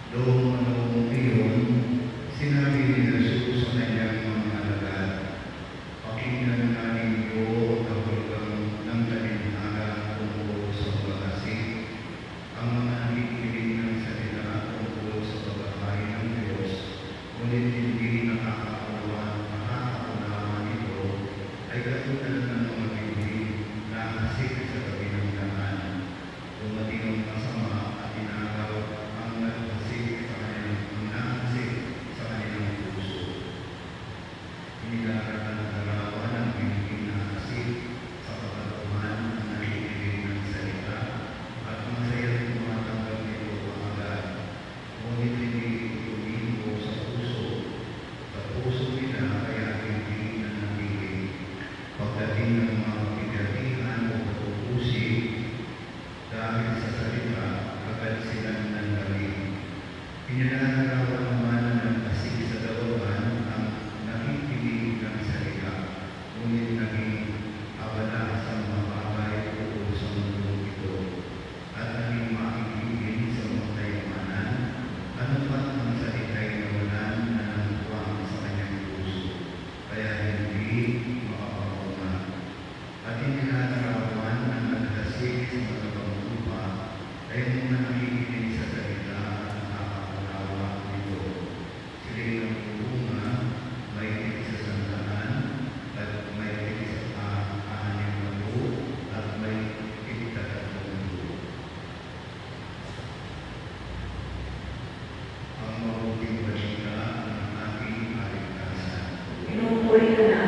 Noong iyon, sinabi ni Jesus sa kanyang mga alagad, "Pakinggan nga ninyo ang hulugan ng talinhaga tungkol sa pag-asik. Ang mga nakikinig ng salita tungkol sa pagkahay ng Diyos, ngunit hindi nakakaunawa nito, ay katulad ng mga bibig na asik sa tabi ng daan. Dumating ang masama at inagaw ang naghasik sa kanilang puso. Inilalarawan ang larawan ng bibig na asik sa kapatuhan ng nakikinig ng salita at masayang tumatanggap nito kaagad. Ngunit hindi ito tumingo sa puso nila, kaya hindi nanatilig. Pagdating ng mga kapigatihan o pag-uusig dahil sa salita, agad silang nandalig. Inilalarawan naman ng asik sa daluhan ang nakikinig ng salita, ngunit naging abala sa mga bagay tungkol sa mundong ito, at naging makikinig sa mga kayamanan, ano pat ang salita'y nawalan na nangtuwang sa kanyang puso, kaya hindi makapagpunga. At inilalarawan ng naghasik sa matabang lupa ay mga nakikinig sa salita at nakakaunawa nito. Sila'y nagbubunga, may tig sa sandaan, at may tig sa 60 at may tig sa 30. Ang mabuting balita ng ating kaligtasan. Pinupuri ka namin.